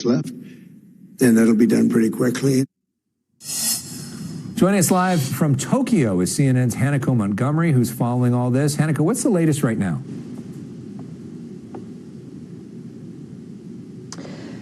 left, then that'll be done pretty quickly. Joining us live from Tokyo is CNN's Hanneke Montgomery, who's following all this. Hanneke, what's the latest right now?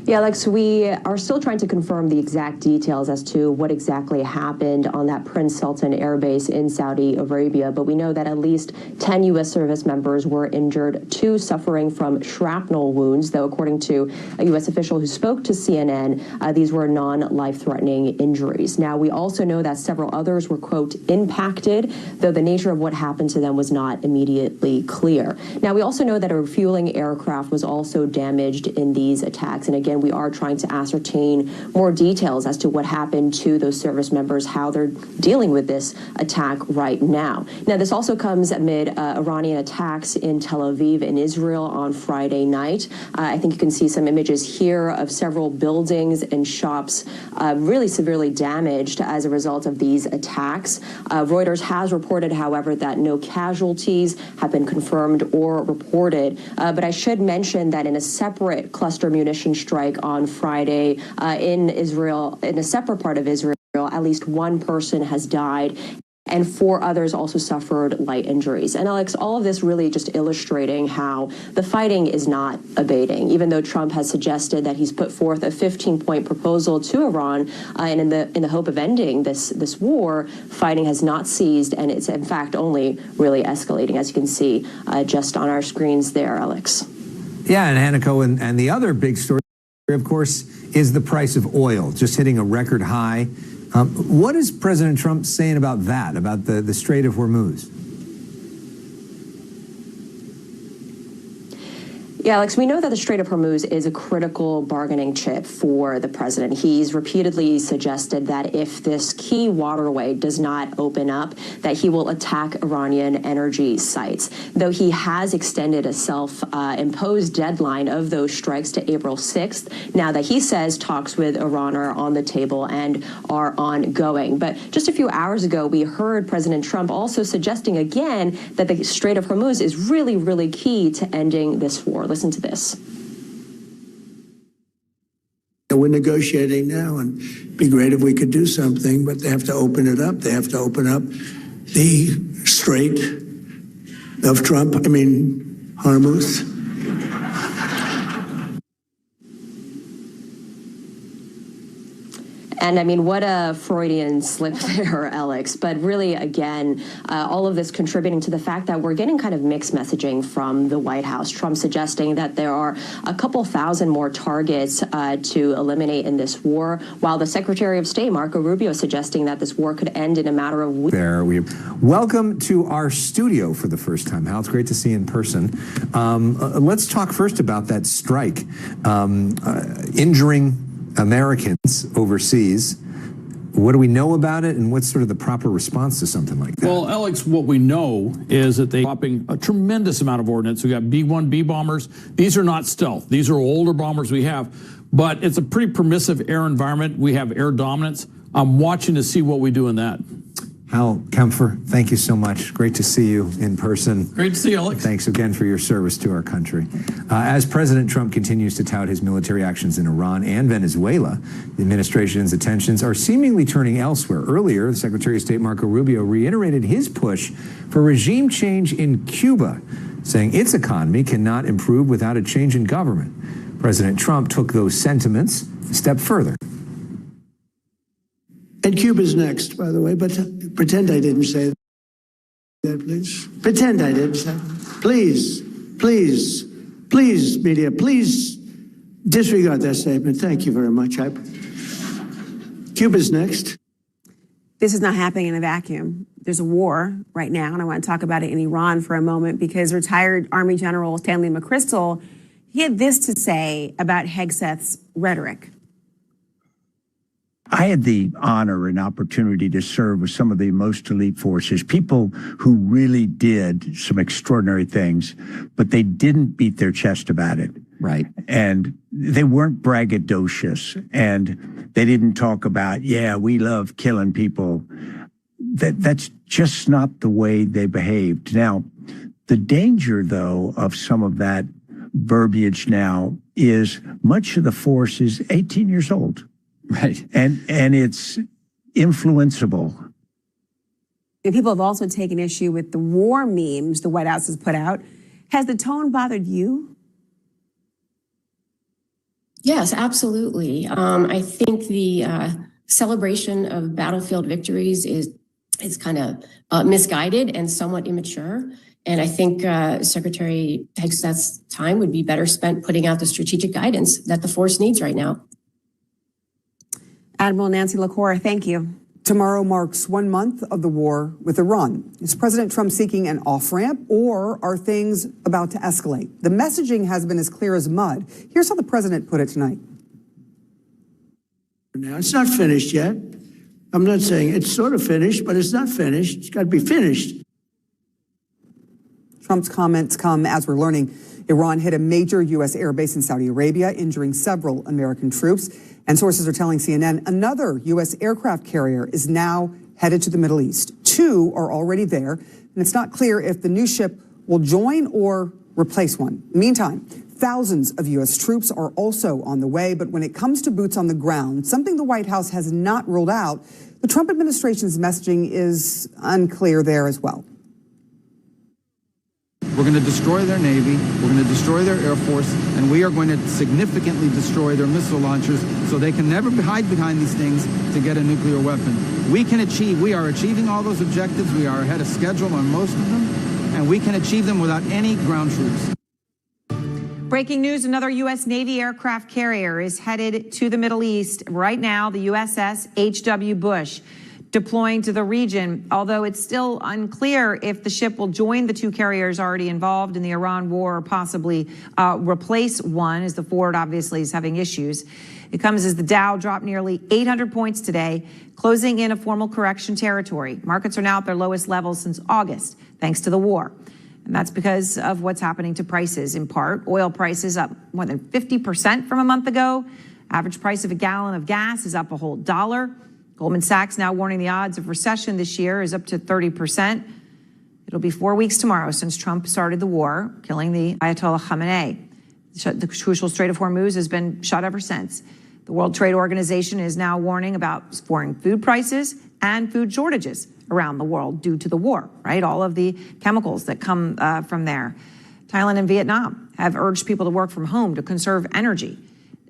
Yeah, Alex, we are still trying to confirm the exact details as to what exactly happened on that Prince Sultan Air Base in Saudi Arabia, but we know that at least 10 U.S. service members were injured, 2 suffering from shrapnel wounds, though according to a U.S. official who spoke to CNN, these were non-life-threatening injuries. Now, we also know that several others were, quote, impacted, though the nature of what happened to them was not immediately clear. Now, we also know that a refueling aircraft was also damaged in these attacks, and again, we are trying to ascertain more details as to what happened to those service members, how they're dealing with this attack right now. Now, this also comes amid Iranian attacks in Tel Aviv and Israel on Friday night. I think you can see some images here of several buildings and shops really severely damaged as a result of these attacks. Reuters has reported, however, that no casualties have been confirmed or reported. But I should mention that in a separate cluster munition strike on Friday in Israel, in a separate part of Israel, at least one person has died and 4 others also suffered light injuries. And Alex, all of this really just illustrating how the fighting is not abating, even though Trump has suggested that he's put forth a 15-point proposal to Iran, and in the hope of ending this war, fighting has not ceased, and it's in fact only really escalating, as you can see just on our screens there, Alex. Yeah, and Hanneke, and the other big story, of course, is the price of oil, just hitting a record high. What is President Trump saying about that, about the Strait of Hormuz? Yeah, Alex, we know that the Strait of Hormuz is a critical bargaining chip for the president. He's repeatedly suggested that if this key waterway does not open up, that he will attack Iranian energy sites. Though he has extended a self-imposed deadline of those strikes to April 6th, now that he says talks with Iran are on the table and are ongoing. But just a few hours ago, we heard President Trump also suggesting again that the Strait of Hormuz is really, really key to ending this war. Listen to this. We're negotiating now, and it'd be great if we could do something, but they have to open it up. They have to open up the Strait of Hormuz. And I mean, what a Freudian slip there, Alex. But really, again, all of this contributing to the fact that we're getting kind of mixed messaging from the White House. Trump suggesting that there are a couple thousand more targets to eliminate in this war, while the Secretary of State, Marco Rubio, suggesting that this war could end in a matter of weeks. Welcome to our studio for the first time, Hal. It's great to see you in person. Let's talk first about that strike, injuring Americans overseas. What do we know about it, and what's sort of the proper response to something like that? Well, Alex, what we know is that they're dropping a tremendous amount of ordnance. We got B-1B bombers. These are not stealth. These are older bombers we have, but it's a pretty permissive air environment. We have air dominance. I'm watching to see what we do in that. Hal Kempfer, thank you so much. Great to see you in person. Great to see you, Alex. Thanks again for your service to our country. As President Trump continues to tout his military actions in Iran and Venezuela, the administration's attentions are seemingly turning elsewhere. Earlier, the Secretary of State Marco Rubio reiterated his push for regime change in Cuba, saying its economy cannot improve without a change in government. President Trump took those sentiments a step further. And Cuba's next, by the way, but pretend I didn't say that, please. Pretend I didn't say that. Please, please, please, media, please disregard that statement. Thank you very much. Cuba's next. This is not happening in a vacuum. There's a war right now, and I want to talk about it in Iran for a moment, because retired Army General Stanley McChrystal, he had this to say about Hegseth's rhetoric. I had the honor and opportunity to serve with some of the most elite forces, people who really did some extraordinary things, but they didn't beat their chest about it. Right. And they weren't braggadocious, and they didn't talk about, yeah, we love killing people. That's just not the way they behaved. Now, the danger, though, of some of that verbiage now is much of the force is 18 years old. Right. And it's influenceable. And people have also taken issue with the war memes the White House has put out. Has the tone bothered you? Yes, absolutely. I think the celebration of battlefield victories is kind of misguided and somewhat immature. And I think Secretary Hegseth's time would be better spent putting out the strategic guidance that the force needs right now. Admiral Nancy LaCour, thank you. Tomorrow marks 1 month of the war with Iran. Is President Trump seeking an off-ramp, or are things about to escalate? The messaging has been as clear as mud. Here's how the president put it tonight. Now, it's not finished yet. I'm not saying it's sort of finished, but it's not finished. It's got to be finished. Trump's comments come as we're learning Iran hit a major U.S. airbase in Saudi Arabia, injuring several American troops. And sources are telling CNN another U.S. aircraft carrier is now headed to the Middle East. 2 are already there, and it's not clear if the new ship will join or replace one. Meantime, thousands of U.S. troops are also on the way, but when it comes to boots on the ground, something the White House has not ruled out, the Trump administration's messaging is unclear there as well. We're going to destroy their Navy, we're going to destroy their Air Force, and we are going to significantly destroy their missile launchers so they can never hide behind these things to get a nuclear weapon. We are achieving all those objectives. We are ahead of schedule on most of them, and we can achieve them without any ground troops. Breaking news, another U.S. Navy aircraft carrier is headed to the Middle East. Right now, the USS H.W. Bush deploying to the region, although it's still unclear if the ship will join the 2 carriers already involved in the Iran war or possibly replace one, as the Ford obviously is having issues. It comes as the Dow dropped nearly 800 points today, closing in a formal correction territory. Markets are now at their lowest levels since August, thanks to the war. And that's because of what's happening to prices, in part. Oil prices up more than 50% from a month ago. Average price of a gallon of gas is up a whole $1. Goldman Sachs now warning the odds of recession this year is up to 30%. It'll be 4 weeks tomorrow since Trump started the war, killing the Ayatollah Khamenei. The crucial Strait of Hormuz has been shut ever since. The World Trade Organization is now warning about soaring food prices and food shortages around the world due to the war, right? All of the chemicals that come from there. Thailand and Vietnam have urged people to work from home to conserve energy.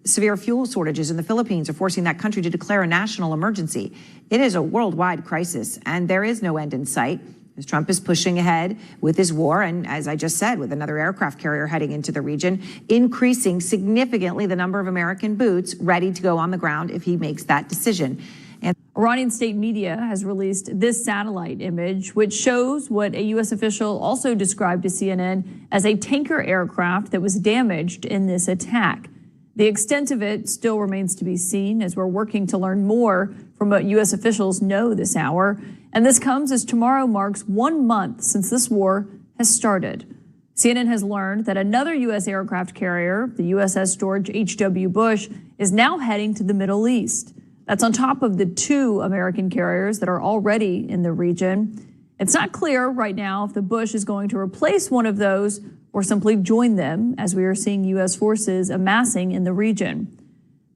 Severe fuel shortages in the Philippines are forcing that country to declare a national emergency. It is a worldwide crisis, and there is no end in sight as Trump is pushing ahead with his war, and as I just said, with another aircraft carrier heading into the region, increasing significantly the number of American boots ready to go on the ground if he makes that decision. And Iranian state media has released this satellite image, which shows what a U.S. official also described to CNN as a tanker aircraft that was damaged in this attack. The extent of it still remains to be seen as we're working to learn more from what U.S. officials know this hour. And this comes as tomorrow marks 1 month since this war has started. CNN has learned that another U.S. aircraft carrier, the USS George H.W. Bush, is now heading to the Middle East. That's on top of the 2 American carriers that are already in the region. It's not clear right now if the Bush is going to replace one of those or simply join them, as we are seeing U.S. forces amassing in the region.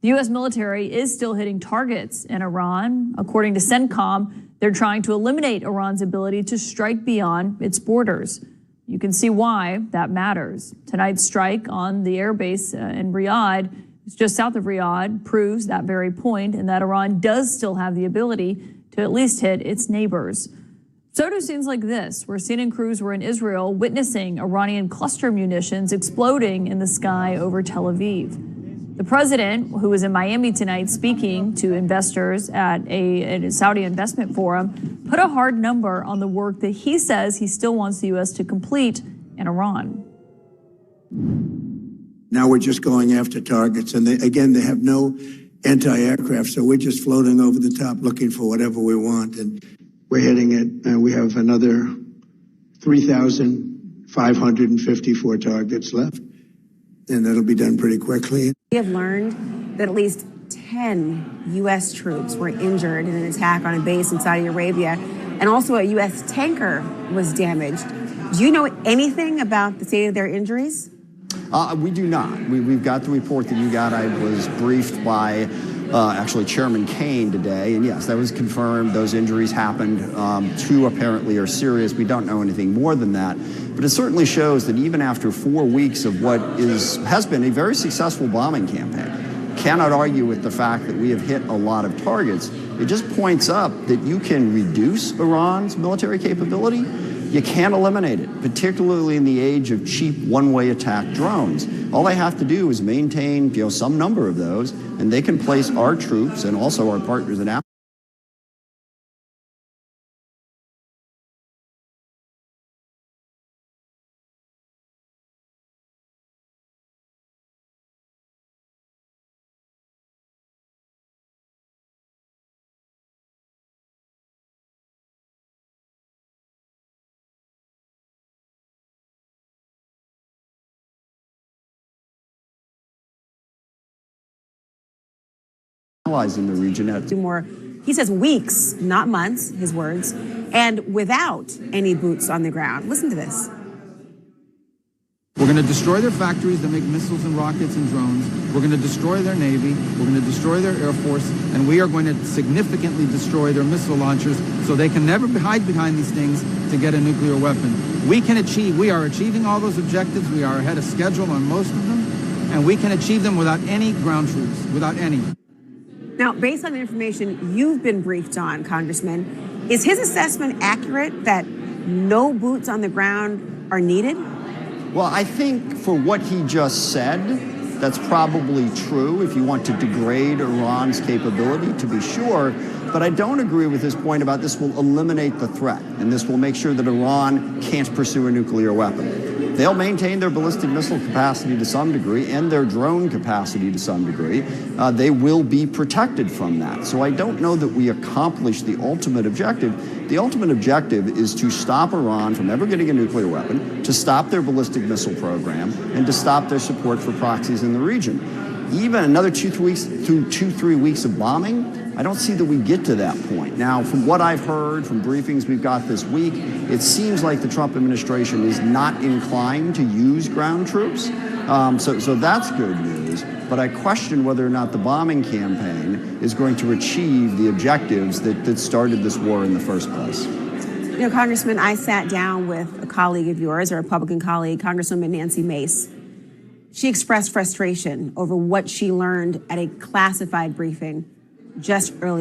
The U.S. military is still hitting targets in Iran. According to CENTCOM, they're trying to eliminate Iran's ability to strike beyond its borders. You can see why that matters. Tonight's strike on the airbase in Riyadh, just south of Riyadh, proves that very point, and that Iran does still have the ability to at least hit its neighbors. So do scenes like this, where CNN crews were in Israel witnessing Iranian cluster munitions exploding in the sky over Tel Aviv. The president, who was in Miami tonight speaking to investors at a Saudi investment forum, put a hard number on the work that he says he still wants the U.S. to complete in Iran. Now we're just going after targets. And they have no anti-aircraft, so we're just floating over the top looking for whatever we want. And we're hitting it, and we have another 3,554 targets left, and that'll be done pretty quickly. We have learned that at least 10 U.S. troops were injured in an attack on a base in Saudi Arabia, and also a U.S. tanker was damaged. Do you know anything about the state of their injuries? We do not. We've got the report that you got. I was briefed by actually Chairman Kaine today, and yes, that was confirmed. Those injuries happened. Two apparently are serious. We don't know anything more than that. But it certainly shows that even after 4 weeks of what has been a very successful bombing campaign, cannot argue with the fact that we have hit a lot of targets. It just points up that you can reduce Iran's military capability. You can't eliminate it, particularly in the age of cheap one-way attack drones. All they have to do is maintain, some number of those, and they can place our troops and also our partners in Africa. Allies in the region. More, he says weeks, not months, his words, and without any boots on the ground. Listen to this. We're going to destroy their factories that make missiles and rockets and drones. We're going to destroy their Navy. We're going to destroy their Air Force. And we are going to significantly destroy their missile launchers so they can never hide behind these things to get a nuclear weapon. We are achieving all those objectives. We are ahead of schedule on most of them. And we can achieve them without any ground troops, without any. Now, based on the information you've been briefed on, Congressman, is his assessment accurate that no boots on the ground are needed? Well, I think for what he just said, that's probably true if you want to degrade Iran's capability, to be sure. But I don't agree with his point about this will eliminate the threat, and this will make sure that Iran can't pursue a nuclear weapon. They'll maintain their ballistic missile capacity to some degree and their drone capacity to some degree. They will be protected from that. So I don't know that we accomplish the ultimate objective. The ultimate objective is to stop Iran from ever getting a nuclear weapon, to stop their ballistic missile program, and to stop their support for proxies in the region. Even another 2-3 weeks of bombing, I don't see that we get to that point. Now, from what I've heard from briefings we've got this week, it seems like the Trump administration is not inclined to use ground troops. So that's good news. But I question whether or not the bombing campaign is going to achieve the objectives that started this war in the first place. You know, Congressman, I sat down with a colleague of yours, a Republican colleague, Congresswoman Nancy Mace. She expressed frustration over what she learned at a classified briefing just earlier.